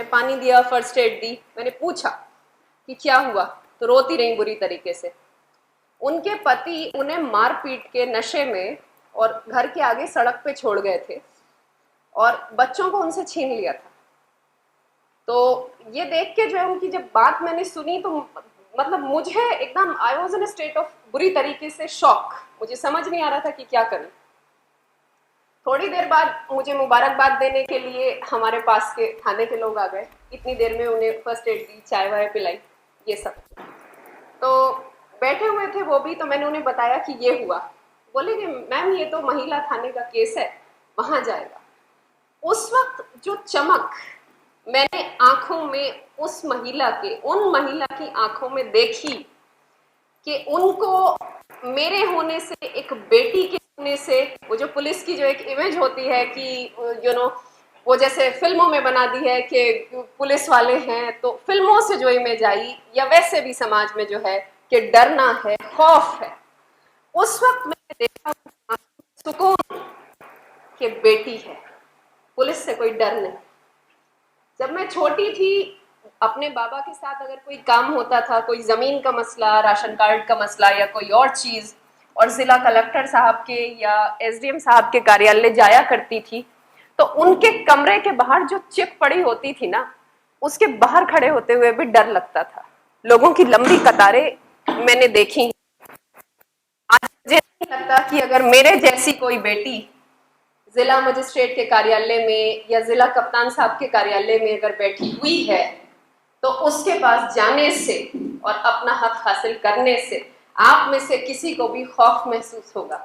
पानी दिया, first aid दी। मैंने पूछा कि क्या हुआ, तो रोती रही बुरी तरीके से। उनके पति उन्हें मार पीट के नशे में और घर के आगे सड़क पे छोड़ गए थे और बच्चों को उनसे छीन लिया था। तो ये देख के जो है उनकी जब बात मैंने सुनी तो मतलब मुझे एकदम I was in state of बुरी तरीके से शॉक। मुझे समझ नहीं आ रहा था कि क्या करूं। थोड़ी देर बाद मुझे मुबारकबाद देने के लिए हमारे पास के थाने के लोग आ गए। इतनी देर में उन्हें फर्स्ट एड दी, चाय वाय पिलाई, ये सब। तो बैठे हुए थे वो भी, तो मैंने उन्हें बताया कि ये हुआ। बोले कि मैम ये तो महिला थाने का केस है, वहां जाएगा। उस वक्त जो चमक मैंने आंखों में उस महिला के, उन महिला की आंखों में देखी कि उनको मेरे होने से, एक बेटी के होने से, वो जो पुलिस की जो एक इमेज होती है कि वो जैसे फिल्मों में बना दी है कि पुलिस वाले हैं, तो फिल्मों से जो इमेज आई या वैसे भी समाज में जो है कि डरना है, खौफ है, उस वक्त मैंने देखा सुकून कि बेटी है, पुलिस से कोई डर नहीं। जब मैं छोटी थी, अपने बाबा के साथ अगर कोई काम होता था, कोई जमीन का मसला, राशन कार्ड का मसला या कोई और चीज, और जिला कलेक्टर साहब के या एसडीएम साहब के कार्यालय जाया करती थी, तो उनके कमरे के बाहर जो चिप पड़ी होती थी ना, उसके बाहर खड़े होते हुए भी डर लगता था। लोगों की लंबी कतारें मैंने देखी। आज मुझे नहीं लगता कि अगर मेरे जैसी कोई बेटी जिला मजिस्ट्रेट के कार्यालय में या जिला कप्तान साहब के कार्यालय में अगर बैठी हुई है, तो उसके पास जाने से और अपना हक हासिल करने से आप में से किसी को भी खौफ महसूस होगा।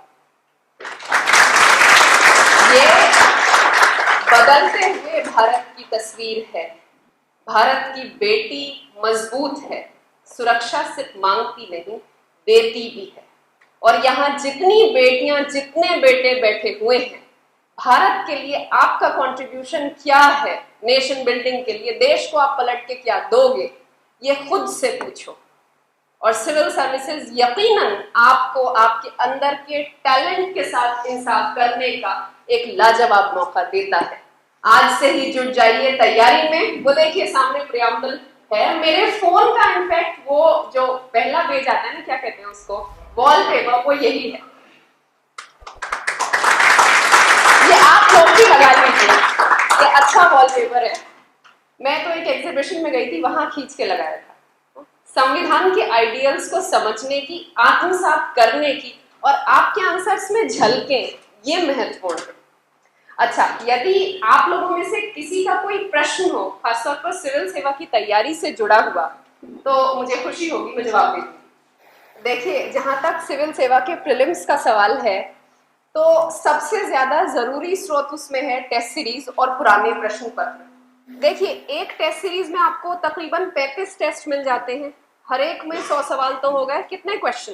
ये बदलते हुए भारत की तस्वीर है। भारत की बेटी मजबूत है, सुरक्षा सिर्फ मांगती नहीं, देती भी है। और यहाँ जितनी बेटियां, जितने बेटे बैठे हुए हैं, भारत के लिए आपका कंट्रीब्यूशन क्या है, नेशन बिल्डिंग के लिए, देश को आप पलट के क्या दोगे, ये खुद से पूछो। और सिविल सर्विसेज यकीनन आपको आपके अंदर के टैलेंट के साथ इंसाफ करने का एक लाजवाब मौका देता है। आज से ही जुट जाइए तैयारी में। वो देखिए सामने प्रियम्बल है मेरे फोन का, इनफैक्ट वो जो पहला पेज आता है ना, क्या कहते हैं उसको, वॉलपेपर, वो यही है। ये आप लोग भी लगा लीजिए, ये अच्छा वॉलपेपर है। मैं तो एक एग्जीबिशन में गई थी, वहां खींच के लगाया था। संविधान के आइडियल्स को समझने की, आत्मसात करने की और आपके आंसर्स में झलके, ये महत्वपूर्ण है। अच्छा, यदि आप लोगों में से किसी का कोई प्रश्न हो, खासतौर पर सिविल सेवा की तैयारी से जुड़ा हुआ, तो मुझे खुशी होगी, मैं जवाब दे दूंगी। देखिए, जहां तक सिविल सेवा के प्रीलिम्स का सवाल है, तो सबसे ज्यादा जरूरी स्रोत उसमें है टेस्ट सीरीज और पुराने प्रश्न पत्र। देखिए, एक टेस्ट सीरीज में आपको तकरीबन 35 टेस्ट मिल जाते हैं, हर एक में 100 सवाल तो हो गए। कितने क्वेश्चन?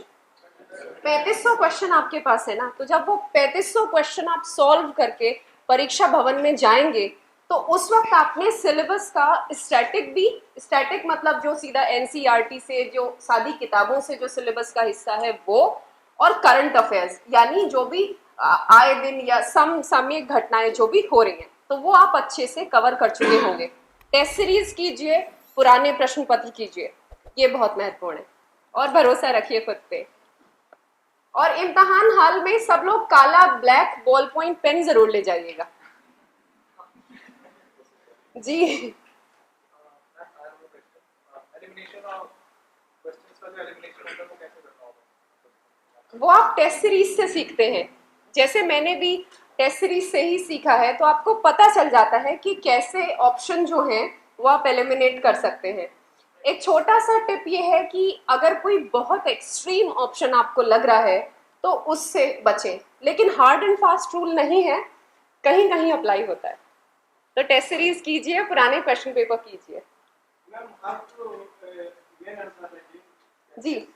3500 क्वेश्चन आपके पास है ना। तो जब वो 3500 क्वेश्चन आप सॉल्व करके परीक्षा भवन में जाएंगे, तो उस वक्त आपने सिलेबस का स्टैटिक भी, स्टैटिक मतलब जो सीधा एनसीईआरटी से, जो सादी किताबों से जो सिलेबस का हिस्सा है वो, और करंट अफेयर्स यानी जो भी आए दिन या सामयिक घटनाएं जो भी हो रही हैं, तो वो आप अच्छे से कवर कर चुके होंगे। टेस्ट सीरीज कीजिए, पुराने प्रश्न पत्र कीजिए, ये बहुत महत्वपूर्ण है। और भरोसा रखिए खुद पे। और इम्तहान हाल में सब लोग काला ब्लैक बॉल पॉइंट पेन जरूर ले जाइएगा। जी, वो आप टेस्ट सीरीज से सीखते हैं। जैसे मैंने भी टेस्ट सीरीज से ही सीखा है, तो आपको पता चल जाता है कि कैसे ऑप्शन जो हैं वो आप एलिमिनेट कर सकते हैं। एक छोटा सा टिप ये है कि अगर कोई बहुत एक्सट्रीम ऑप्शन आपको लग रहा है तो उससे बचें, लेकिन हार्ड एंड फास्ट रूल नहीं है, कहीं कहीं अप्लाई होता है। तो टेस्ट सीरीज कीजिए, पुराने क्वेश्चन पेपर कीजिए। जी,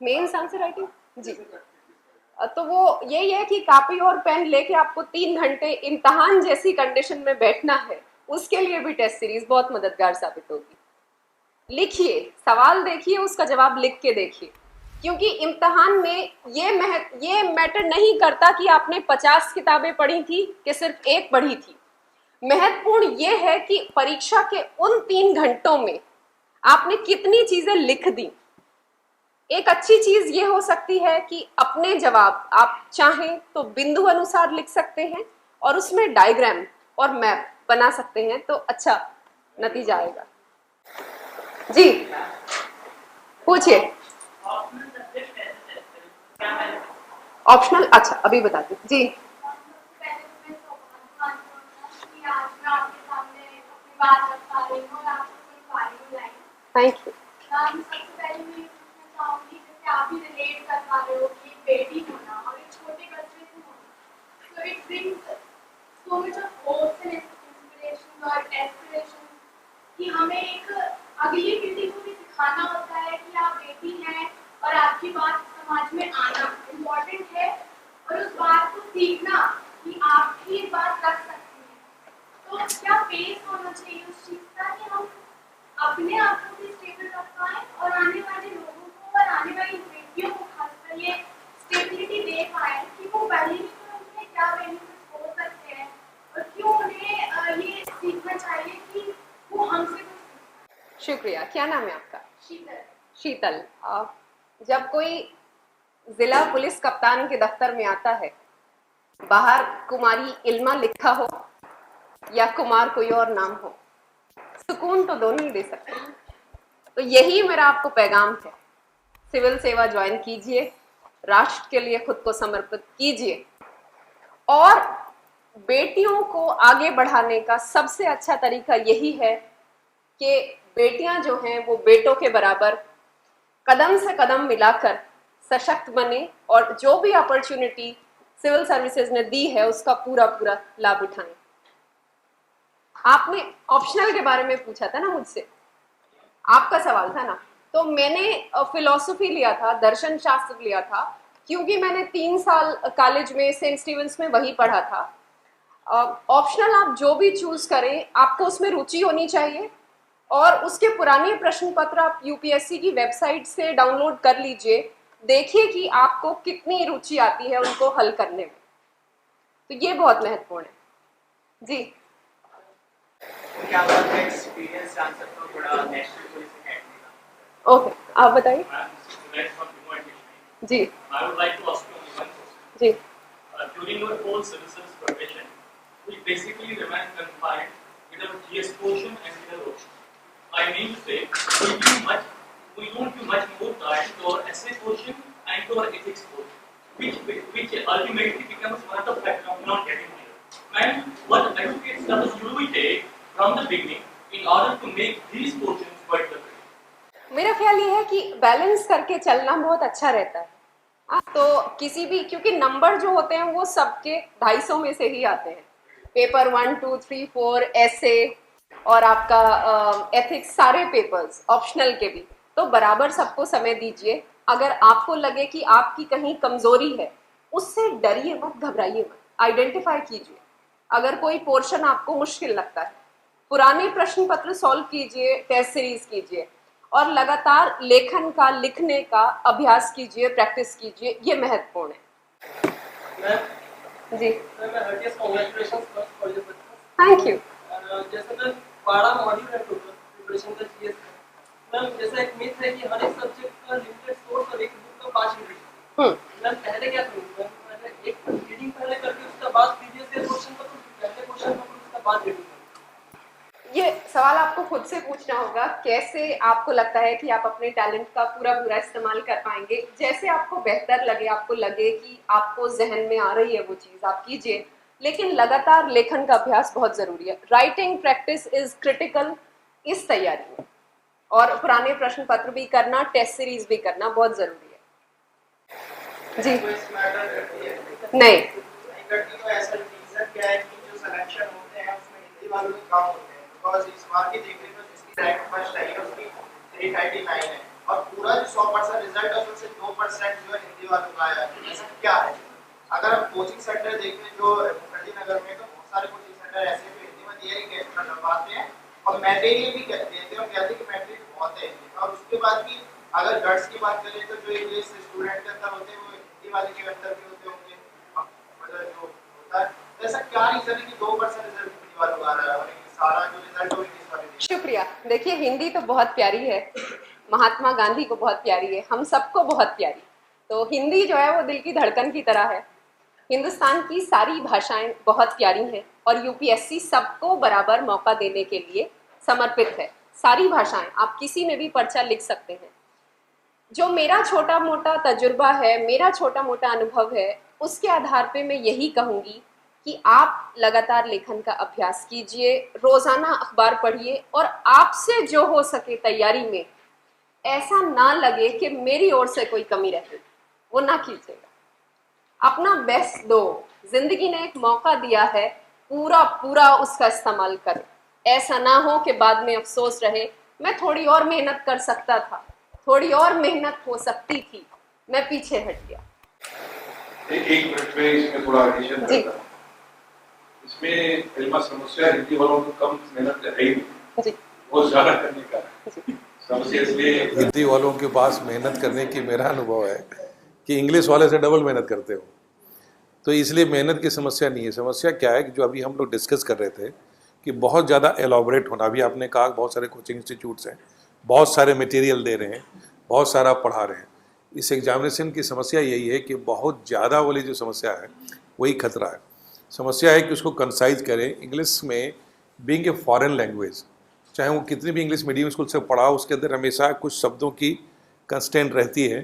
मेंस आंसर राइटिंग, जी। तो वो यही है कि कॉपी और पेन लेके आपको 3 घंटे इम्तहान जैसी कंडीशन में बैठना है, उसके लिए भी टेस्ट सीरीज बहुत मददगार साबित होगी। लिखिए, सवाल देखिए, उसका जवाब लिख के देखिए, क्योंकि इम्तहान में ये मैटर नहीं करता कि आपने 50 किताबें पढ़ी थी कि सिर्फ एक पढ़ी थी। महत्वपूर्ण ये है कि परीक्षा के उन 3 घंटों में आपने कितनी चीजें लिख दी। एक अच्छी चीज ये हो सकती है कि अपने जवाब आप चाहें तो बिंदु अनुसार लिख सकते हैं और उसमें डायग्राम और मैप बना सकते हैं, तो अच्छा नतीजा आएगा। जी पूछिए। ऑप्शनल, अच्छा अभी बताती हूँ जी। Thank you. सबसे पहले मैं पूछना चाहूंगी, जैसे आप भी रिलेट कर पा रहे हो कि बेटी होना और एक छोटे बच्चे से होना, तो it brings so much of hopes and inspiration और एस्पिरेशन कि हमें एक अगली पीढ़ी को भी सिखाना होता है कि आप बेटी हैं और आपकी बात समाज में आना इम्पोर्टेंट है, और उस बात को सीखना कि आप भी ये बात रख सकती हैं। तो क्या बेस होना चाहिए उस चीज का कि हम अपने आप को भी स्टेबल रख पाए और आने वाले लोगों को और आने वाली बेटियों को खासकर ये स्टेबिलिटी दे पाए कि वो पहले भी तो उनके क्या बेनिफिट्स हो सकते हैं और क्यों उन्हें ये सीखना चाहिए कि वो हमसे कुछ। शुक्रिया। क्या नाम है आपका? शीतल। शीतल। जब कोई जिला पुलिस कप्तान के दफ्तर में आता है, बाहर कुमारी इल्मा लिखा हो या कुमार कोई और नाम हो, सुकून तो दोनों ही दे सकते हैं। तो यही मेरा आपको पैगाम है, सिविल सेवा ज्वाइन कीजिए, राष्ट्र के लिए खुद को समर्पित कीजिए, और बेटियों को आगे बढ़ाने का सबसे अच्छा तरीका यही है कि बेटियां जो हैं वो बेटों के बराबर कदम से कदम मिलाकर सशक्त बने और जो भी अपॉर्चुनिटी सिविल सर्विसेज ने दी है उसका पूरा पूरा लाभ उठाएं। आपने ऑप्शनल के बारे में पूछा था ना मुझसे, आपका सवाल था ना, तो मैंने फिलॉसफी लिया था, दर्शन शास्त्र लिया था, क्योंकि मैंने 3 साल कॉलेज में सेंट स्टीवेंस में वही पढ़ा था। ऑप्शनल आप जो भी चूज करें, आपको उसमें रुचि होनी चाहिए, और उसके पुराने प्रश्न पत्र आप यूपीएससी की वेबसाइट से डाउनलोड कर लीजिए, देखिए कि आपको कितनी रुचि आती है उनको हल करने में। तो ये बहुत महत्वपूर्ण है जी। क्या बात है, एक्सपीरियंस जान सकता हूं थोड़ा नेशनल पुलिस एकेडमी का? ओके, आप बताइए जी। I would like to ask you only one question. Ji During your whole civil service profession, we basically remain confined with our GS portion and with our option. I mean to say, we don't give much more time to our essay portion and to our ethics portion, which ultimately becomes one of the factors of not getting here. And what educates steps should we take from the beginning in order to make these portions worth the wait? मेरा ख्याल ये है कि balance करके चलना बहुत अच्छा रहता है। तो किसी भी, क्योंकि नंबर जो होते हैं वो सबके 250 में से ही आते हैं, पेपर 1 2 3 4 ऐसे और आपका एथिक्स, सारे पेपर्स ऑप्शनल के भी, तो बराबर सबको समय दीजिए। अगर आपको लगे कि आपकी कहीं कमजोरी है, उससे डरिए मत, घबराइए मत, आइडेंटिफाई कीजिए। अगर कोई पोर्शन आपको मुश्किल लगता है, पुराने प्रश्न पत्र सॉल्व कीजिए, टेस्ट सीरीज कीजिए, और लगातार लेखन का, लिखने का अभ्यास कीजिए, प्रैक्टिस कीजिए, ये महत्वपूर्ण है जी। Thank you. जैसे मैम 12 मॉड्यूल है टोटल प्रिपरेशन का जीएस का। मैम जैसा एक मिथ है कि हर एक सब्जेक्ट का लिमिटेड सोर्स और एक बुक का 5 यूनिट। मैम पहले क्या करूँगा, पहले एक रीडिंग पहले करके उसके बाद प्रीवियस ईयर क्वेश्चन को पहले क्वेश्चन को उसके बाद रीडिंग। ये सवाल आपको खुद से पूछना होगा, कैसे आपको लगता है कि आप अपने टैलेंट का पूरा पूरा इस्तेमाल कर पाएंगे। जैसे आपको बेहतर लगे, आपको लगे कि आपको जहन में आ रही है वो चीज़, आप कीजिए, लेकिन लगातार लेखन का अभ्यास बहुत ज़रूरी है। राइटिंग प्रैक्टिस इज क्रिटिकल इस तैयारी में, और पुराने प्रश्न पत्र भी करना, टेस्ट सीरीज भी करना बहुत ज़रूरी है जी। नहीं, तो ऐसा रीजन क्या है कि जो सिलेक्शन होते हैं उसमें हिंदी वालों के कम होते हैं, बिकॉज़ इस बार की देखने में जिसकी रैंक फर्स्ट आई है उसकी 399 है, और पूरा जो 100% रिजल्ट है उसमें 2% जो है हिंदी वालों का आया है। ऐसा क्या है? अगर आप कोचिंग सेंटर देखें जो मुखर्जी नगर में, तो बहुत सारे कोचिंग सेंटर ऐसे हैं जो हिंदी में थियरी के करवाते हैं और मटेरियल भी देते हैं, और कहते हैं कि मटेरियल बहुत है। और उसके बाद भी अगर गट्स की बात करें तो जो इंग्लिश स्टूडेंट के अंदर होते हैं वो हिंदी वाले के अंदर भी होते होंगे, मतलब जो होता है। ऐसा क्या रीजन है कि 2% रिजल्ट हिंदी वालों का आ रहा शुक्रिया। देखिए, हिंदी तो बहुत प्यारी है, महात्मा गांधी को बहुत प्यारी है, हम सबको बहुत प्यारी। तो हिंदी जो है वो दिल की धड़कन की तरह है। हिंदुस्तान की सारी भाषाएं बहुत प्यारी हैं और यूपीएससी सबको बराबर मौका देने के लिए समर्पित है। सारी भाषाएं, आप किसी में भी पर्चा लिख सकते हैं। जो मेरा छोटा मोटा तजुर्बा है, मेरा छोटा मोटा अनुभव है, उसके आधार पे मैं यही कहूँगी कि आप लगातार लेखन का अभ्यास कीजिए, रोज़ाना अखबार पढ़िए और आपसे जो हो सके तैयारी में ऐसा ना लगे कि मेरी ओर से कोई कमी रहे, वो ना कीजिएगा। अपना बेस्ट दो। जिंदगी ने एक मौका दिया है, पूरा पूरा उसका इस्तेमाल करो। ऐसा ना हो कि बाद में अफसोस रहे, मैं थोड़ी और मेहनत कर सकता था, थोड़ी और मेहनत हो सकती थी, मैं पीछे हट गया। एक मिनट में इसमें थोड़ा एडिशन जी। करता हूं। इसमें इल्मा समस्या हिंदी वालों को कम मेहनत है ही नहीं, जी बहुत ज्यादा करने का है। समस्या इसलिए हिंदी वालों के पास मेहनत करने की मेरा अनुभव है कि इंग्लिश वाले से डबल मेहनत करते हो, तो इसलिए मेहनत की समस्या नहीं है। समस्या क्या है कि जो अभी हम लोग डिस्कस कर रहे थे कि बहुत ज़्यादा एलॉबरेट होना। अभी आपने कहा बहुत सारे कोचिंग इंस्टीट्यूट्स हैं, बहुत सारे मटेरियल दे रहे हैं, बहुत सारा पढ़ा रहे हैं। इस एग्जामिनेशन की समस्या यही है कि बहुत ज़्यादा वाली जो समस्या है वही खतरा है। समस्या है कि उसको कंसाइज करें। इंग्लिश में बीइंग ए फॉरेन लैंग्वेज, चाहे वो कितनी भी इंग्लिश मीडियम स्कूल से पढ़ा, उसके अंदर हमेशा कुछ शब्दों की कंस्टेंट रहती है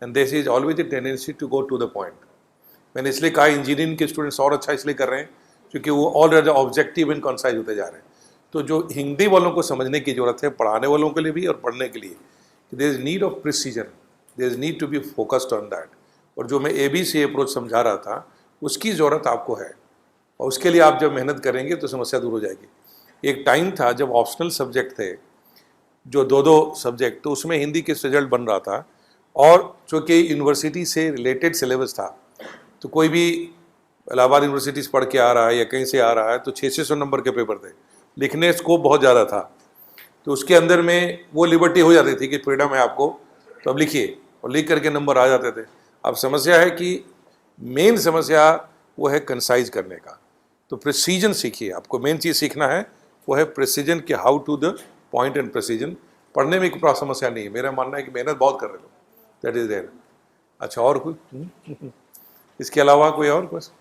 and this is always a tendency to go to the point. मैंने इसलिए कहा इंजीनियरिंग के स्टूडेंट्स और अच्छा इसलिए कर रहे हैं क्योंकि वो ऑलरेडी ऑब्जेक्टिव एंड कंसाइज होते जा रहे हैं। तो जो हिंदी वालों को समझने की ज़रूरत है, पढ़ाने वालों के लिए भी और पढ़ने के लिए, there is need of precision, there is need to be focused on that. और जो मैं ABC अप्रोच समझा रहा था उसकी ज़रूरत आपको है, और उसके लिए आप जब मेहनत करेंगे तो समस्या दूर हो जाएगी। एक टाइम था जब ऑप्शनल सब्जेक्ट थे जो दो सब्जेक्ट, तो उसमें हिंदी के रिजल्ट बन रहा था, और चूँकि यूनिवर्सिटी से रिलेटेड सिलेबस था तो कोई भी इलाहाबाद यूनिवर्सिटी से पढ़ के आ रहा है या कहीं से आ रहा है तो 600 नंबर के पेपर थे, लिखने स्कोप बहुत ज़्यादा था, तो उसके अंदर में वो लिबर्टी हो जाती थी कि फ्रीडम है आपको तो अब लिखिए, और लिख करके नंबर आ जाते थे। अब समस्या है कि मेन समस्या वो है कंसाइज करने का। तो प्रिसीजन सीखिए, आपको मेन चीज़ सीखना है वो है प्रिसीजन कि how to the point and precision. पढ़ने में कोई समस्या नहीं है, मेरा मानना है कि मेहनत बहुत कर रहे हो, दैट इज देयर। अच्छा, और कोई इसके अलावा कोई और question?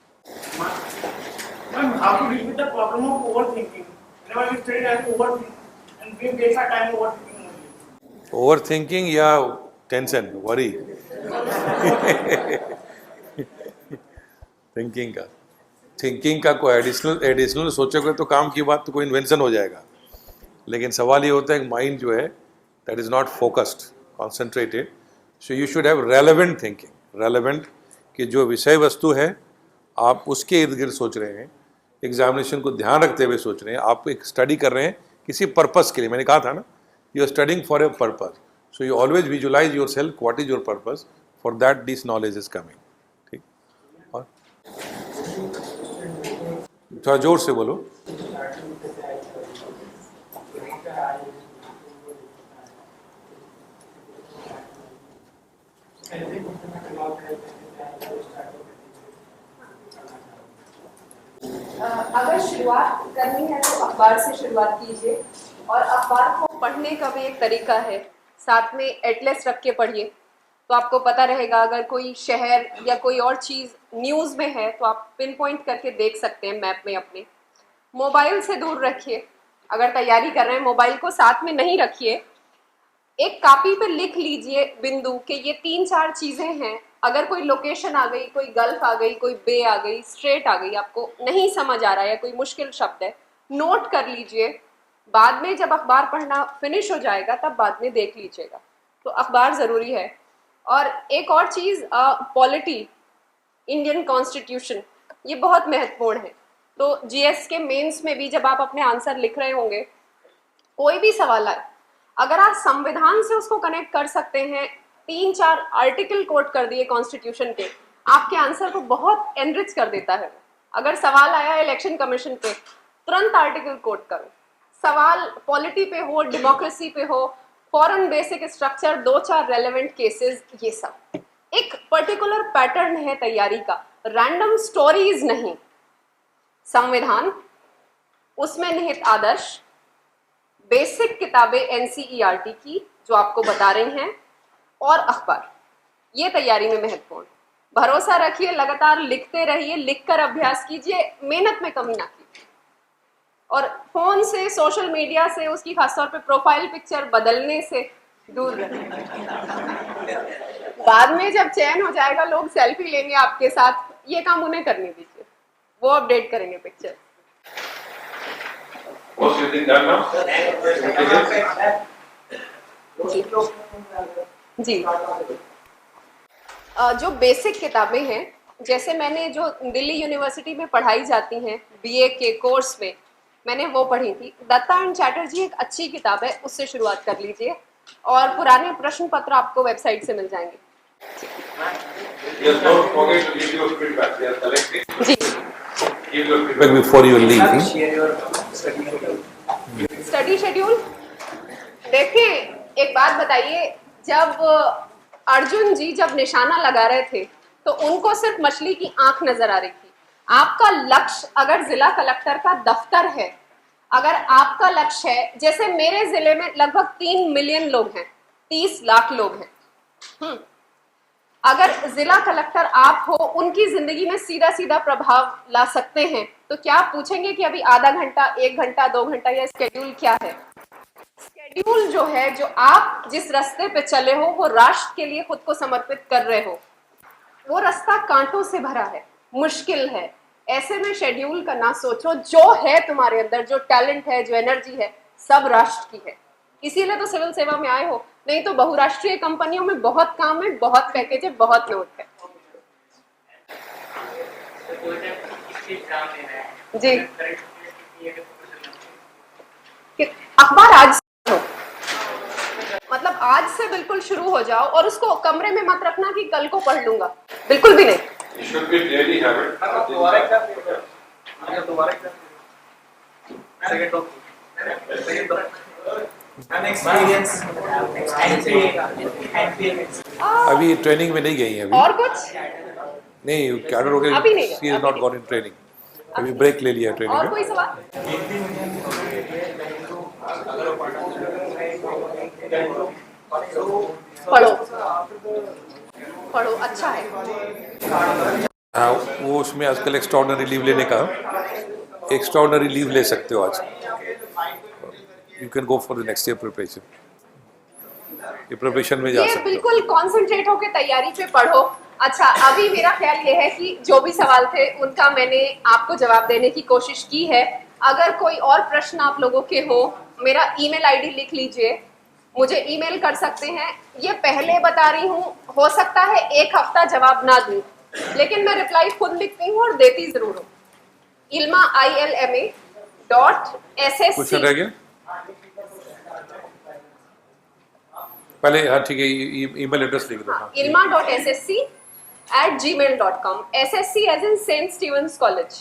Ma'am, how to deal with the problem of overthinking? Whenever we study, I overthink and we waste our time overthinking only. Over thinking या टेंशन, वरी? थिंकिंग का कोई एडिशनल सोचोगे तो काम की बात, तो कोई इन्वेंशन हो जाएगा। लेकिन सवाल ये होता है कि माइंड जो है that is not focused, concentrated. So you should have relevant thinking. Relevant कि जो विषय वस्तु है आप उसके इर्द गिर्द सोच रहे हैं, एग्जामिनेशन को ध्यान रखते हुए सोच रहे हैं, आप एक स्टडी कर रहे हैं किसी पर्पस के लिए। मैंने कहा था ना, you are studying for a purpose, so you always visualise yourself what is your purpose, for that this knowledge is coming. ठीक, और थोड़ा जोर से बोलो। अगर शुरुआत करनी है तो अखबार से शुरुआत कीजिए, और अखबार को पढ़ने का भी एक तरीका है, साथ में एटलस रख के पढ़िए तो आपको पता रहेगा। अगर कोई शहर या कोई और चीज़ न्यूज़ में है तो आप पिन पॉइंट करके देख सकते हैं मैप में अपने। मोबाइल से दूर रखिए, अगर तैयारी कर रहे हैं मोबाइल को साथ में नहीं रखिए, एक कॉपी पे लिख लीजिए बिंदु कि ये 3-4 चीज़ें हैं। अगर कोई लोकेशन आ गई, कोई गल्फ आ गई, कोई बे आ गई, स्ट्रेट आ गई, आपको नहीं समझ आ रहा है या कोई मुश्किल शब्द है, नोट कर लीजिए। बाद में जब अखबार पढ़ना फिनिश हो जाएगा तब बाद में देख लीजिएगा। तो अखबार ज़रूरी है। और एक और चीज़, पॉलिटी, इंडियन कॉन्स्टिट्यूशन, ये बहुत महत्वपूर्ण है। तो GS के मेंस में भी जब आप अपने आंसर लिख रहे होंगे, कोई भी सवाल आए, अगर आप संविधान से उसको कनेक्ट कर सकते हैं, 3-4 आर्टिकल कोट कर दिए कॉन्स्टिट्यूशन के, आपके आंसर को बहुत एनरिच कर देता है। अगर सवाल आया इलेक्शन कमीशन पे, तुरंत आर्टिकल कोट करो। सवाल पॉलिटी पे हो, डेमोक्रेसी पे हो, foreign basic structure, 2-4 relevant cases, ये सब एक पर्टिकुलर पैटर्न है तैयारी का, रैंडम स्टोरीज नहीं। संविधान, उसमें निहित आदर्श, बेसिक किताबें NCERT की जो आपको बता रही हैं और अखबार, ये तैयारी में महत्वपूर्ण। भरोसा रखिए, लगातार लिखते रहिए, लिखकर अभ्यास कीजिए, मेहनत में कमी ना कीजिए। और फोन से, सोशल मीडिया से, उसकी खासतौर पे प्रोफाइल पिक्चर बदलने से दूर रहिए। बाद में जब चैन हो जाएगा, लोग सेल्फी लेंगे आपके साथ, ये काम उन्हें करने दीजिए, वो अपडेट करेंगे पिक्चर। जी, जो बेसिक किताबें हैं, जैसे मैंने जो दिल्ली यूनिवर्सिटी में पढ़ाई जाती हैं BA के कोर्स में, मैंने वो पढ़ी थी। दत्ता एंड चैटर्जी एक अच्छी किताब है, उससे शुरुआत कर लीजिए और पुराने प्रश्न पत्र आपको वेबसाइट से मिल जाएंगे। Yes, don't forget to give your feedback. They are collecting. जी, Give your feedback. before you leave. Study schedule देखिए, एक बात बताइए, जब अर्जुन जी जब निशाना लगा रहे थे तो उनको सिर्फ मछली की आंख नजर आ रही थी। आपका लक्ष्य अगर जिला कलेक्टर का दफ्तर है, अगर आपका लक्ष्य है, जैसे मेरे जिले में लगभग 3 मिलियन लोग हैं, 30 लाख लोग हैं, अगर जिला कलेक्टर आप हो, उनकी जिंदगी में सीधा सीधा प्रभाव ला सकते हैं, तो क्या आप पूछेंगे कि अभी आधा घंटा, 1 घंटा, 2 घंटा, या स्केड्यूल क्या है? स्केड्यूल जो है, जो आप जिस रास्ते पे चले हो, वो राष्ट्र के लिए खुद को समर्पित कर रहे हो, वो रास्ता कांटों से भरा है, मुश्किल है। ऐसे में शेड्यूल का ना सोचो, जो है तुम्हारे अंदर, जो टैलेंट है, जो एनर्जी है, सब राष्ट्र की है। इसीलिए तो सिविल सेवा में आए हो, नहीं तो बहुराष्ट्रीय कंपनियों में बहुत काम है, बहुत पैकेज है, बहुत नोट है। जी, अखबार आज से हो, मतलब आज से बिल्कुल शुरू हो जाओ, और उसको कमरे में मत रखना कि कल को पढ़ लूंगा, बिल्कुल भी नहीं। You should be daily habit. अभी ट्रेनिंग में नहीं गई है और कुछ नहीं, कैडर हो गए, अभी नहीं, she is not got in training, अभी ब्रेक ले लिया ट्रेनिंग और में। कोई सवाल? पढ़ो पढ़ो, अच्छा है। हाँ, वो उसमें आजकल एक्स्ट्राऑर्डिनरी लीव लेने का, एक्स्ट्राऑर्डिनरी लीव ले सकते हो आज, you can go for the next year preparation, ये प्रिपरेशन में जा ये सकते हो। बिल्कुल कॉन्सेंट्रेट होकर तैयारी पे पढ़ो। अच्छा, अभी मेरा ख्याल ये है कि जो भी सवाल थे उनका मैंने आपको जवाब देने की कोशिश की है। अगर कोई और प्रश्न आप लोगों के हो, मेरा ईमेल आईडी लिख लीजिए, मुझे ईमेल कर सकते हैं। ये पहले बता रही हूँ, हो सकता है 1 हफ्ता जवाब ना दूं, लेकिन मैं रिप्लाई खुद लिखती हूँ और देती जरूर हूँ। ilma.ssc क्वेश्चन रह गया पहले? हाँ ठीक है, ईमेल एड्रेस लिख दो। ilma.ssc@gmail.com, SSC as in St. Stephen's College।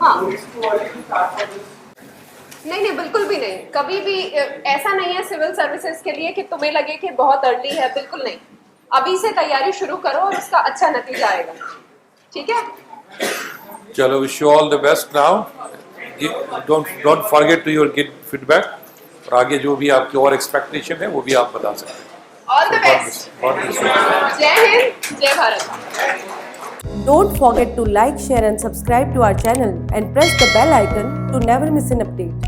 हाँ, नहीं, बिल्कुल भी नहीं, कभी भी ऐसा नहीं है सिविल सर्विसेज के लिए कि तुम्हें लगे कि बहुत अर्ली है, बिल्कुल नहीं। अभी से तैयारी शुरू करो और उसका अच्छा नतीजा आएगा, ठीक है? चलो, wish you all the best. Now don't forget to your give feedback, और आगे जो भी आपकी और एक्सपेक्टेशन है वो भी आप बता सकते हैं। All the best. जय हिंद, जय Bharat. Don't forget to like, share and subscribe to our channel and press the bell icon to never miss an update.